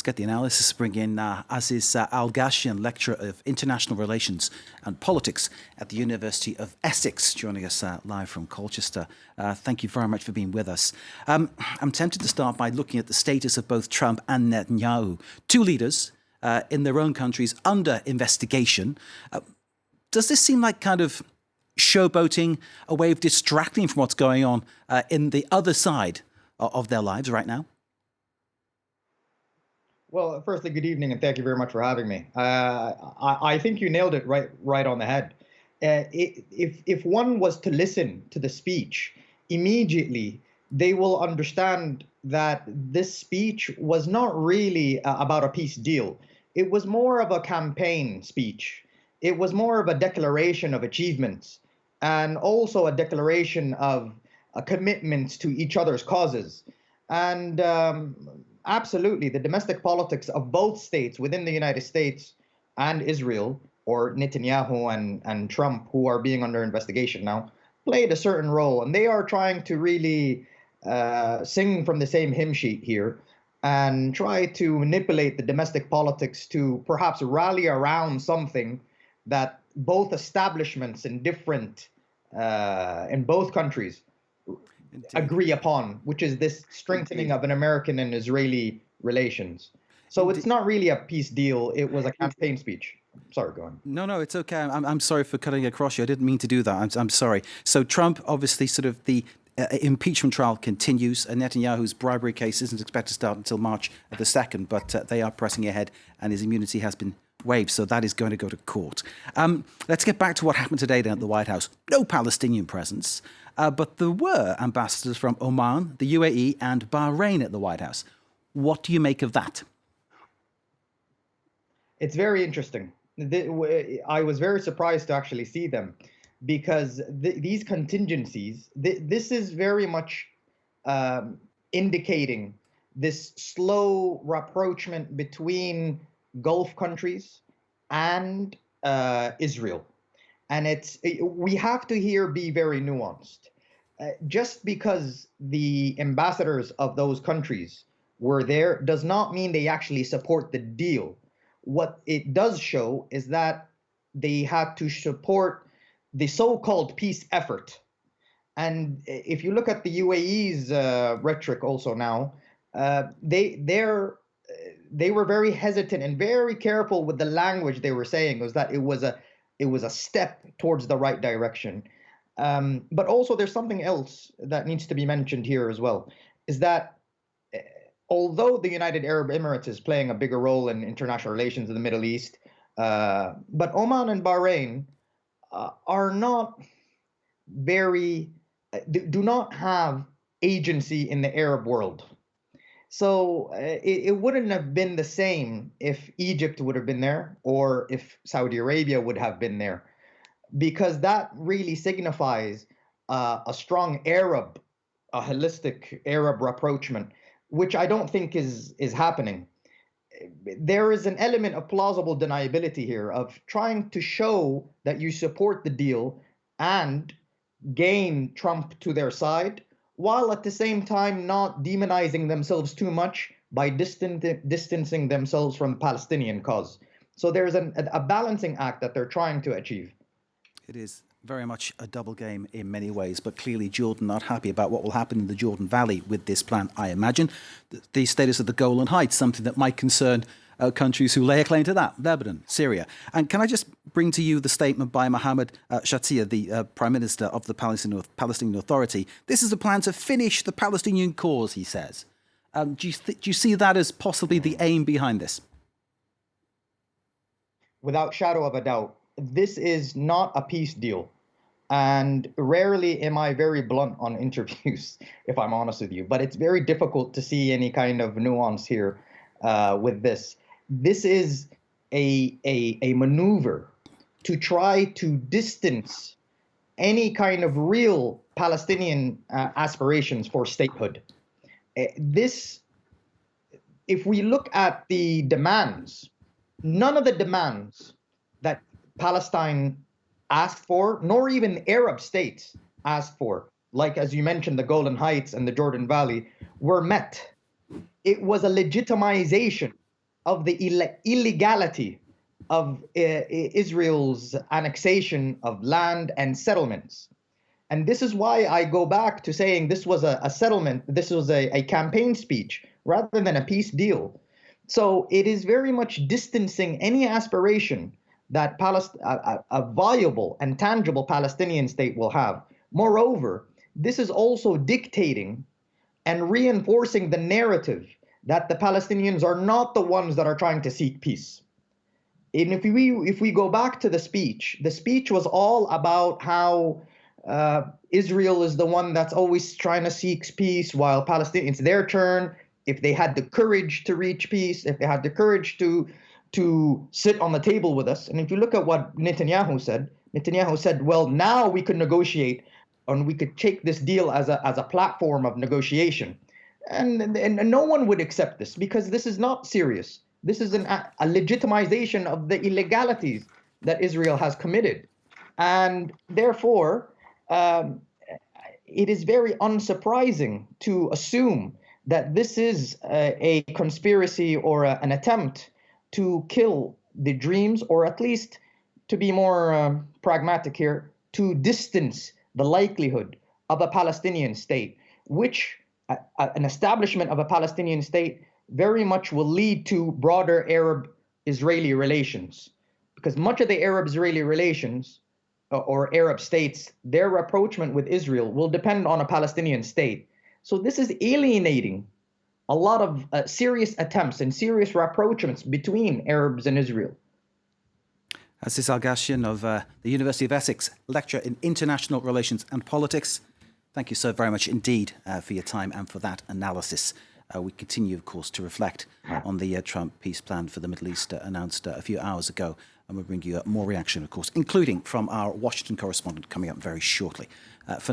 get the analysis. Bring in Aziz Al-Gashian, Lecturer of International Relations and Politics at the University of Essex, joining us live from Colchester. Thank you very much for being with us. I'm tempted to start by looking at the status of both Trump and Netanyahu, two leaders in their own countries under investigation. Does this seem like kind of showboating, a way of distracting from what's going on in the other side of their lives right now? Well, firstly, good evening, and thank you very much for having me. I think you nailed it right on the head. If one was to listen to the speech immediately, they will understand that this speech was not really about a peace deal. It was more of a campaign speech. It was more of a declaration of achievements and also a declaration of commitments to each other's causes. And absolutely, the domestic politics of both states within the United States and Israel, or Netanyahu and Trump, who are being under investigation now, played a certain role. And they are trying to really sing from the same hymn sheet here and try to manipulate the domestic politics to perhaps rally around something that both establishments in both countries agree upon, which is this strengthening of an American and Israeli relations. So it's not really a peace deal. It was a campaign speech. Sorry, go on. No, it's okay. I'm sorry for cutting across you. I didn't mean to do that. I'm sorry. So Trump, obviously, sort of the impeachment trial continues. Netanyahu's bribery case isn't expected to start until March the 2nd, but they are pressing ahead, and his immunity has been waived, so that is going to go to court. Let's get back to what happened today down at the White House. No Palestinian presence, but there were ambassadors from Oman, the UAE, and Bahrain at the White House. What do you make of that? It's very interesting. I was very surprised to actually see them, because these contingencies, this is very much indicating this slow rapprochement between Gulf countries and Israel. And we have to here be very nuanced. Just because the ambassadors of those countries were there does not mean they actually support the deal. What it does show is that they had to support the so-called peace effort. And if you look at the UAE's rhetoric also now, they were very hesitant and very careful with the language they were saying. Was that it was a step towards the right direction. But also there's something else that needs to be mentioned here as well, is that although the United Arab Emirates is playing a bigger role in international relations in the Middle East, but Oman and Bahrain are not do not have agency in the Arab world. So it wouldn't have been the same if Egypt would have been there or if Saudi Arabia would have been there, because that really signifies a strong a holistic Arab rapprochement, which I don't think is happening. There is an element of plausible deniability here of trying to show that you support the deal and gain Trump to their side, while at the same time not demonizing themselves too much by distancing themselves from the Palestinian cause. So there's a balancing act that they're trying to achieve. It is very much a double game in many ways, but clearly Jordan not happy about what will happen in the Jordan Valley with this plan, I imagine. The status of the Golan Heights, something that might concern countries who lay a claim to that, Lebanon, Syria. And can I just bring to you the statement by Mohammed Shatia, the Prime Minister of the Palestinian Authority. This is a plan to finish the Palestinian cause, he says. Do you see that as possibly the aim behind this? Without shadow of a doubt, this is not a peace deal. And rarely am I very blunt on interviews, if I'm honest with you. But it's very difficult to see any kind of nuance here with this. This is a maneuver to try to distance any kind of real Palestinian aspirations for statehood. If we look at the demands, none of the demands that Palestine asked for, nor even Arab states asked for, like, as you mentioned, the Golan Heights and the Jordan Valley, were met. It was a legitimization of the illegality of Israel's annexation of land and settlements. And this is why I go back to saying this was a settlement, this was a campaign speech rather than a peace deal. So it is very much distancing any aspiration that a viable and tangible Palestinian state will have. Moreover, this is also dictating and reinforcing the narrative that the Palestinians are not the ones that are trying to seek peace. And if we go back to the speech was all about how Israel is the one that's always trying to seek peace, while Palestine, it's their turn. If they had the courage to reach peace, if they had the courage to sit on the table with us. And if you look at what Netanyahu said, well, now we could negotiate and we could take this deal as a platform of negotiation. And no one would accept this because this is not serious. This is a legitimization of the illegalities that Israel has committed. And therefore, it is very unsurprising to assume that this is a conspiracy or an attempt to kill the dreams, or at least, to be more pragmatic here, to distance the likelihood of a Palestinian state, which an establishment of a Palestinian state very much will lead to broader Arab-Israeli relations. Because much of the Arab-Israeli relations, or Arab states, their rapprochement with Israel will depend on a Palestinian state. So this is alienating a lot of serious attempts and serious rapprochements between Arabs and Israel. Aziz Al-Gashyan of the University of Essex, lecturer in international relations and politics. Thank you so very much indeed for your time and for that analysis. We continue, of course, to reflect on the Trump peace plan for the Middle East announced a few hours ago. And we'll bring you more reaction, of course, including from our Washington correspondent coming up very shortly. For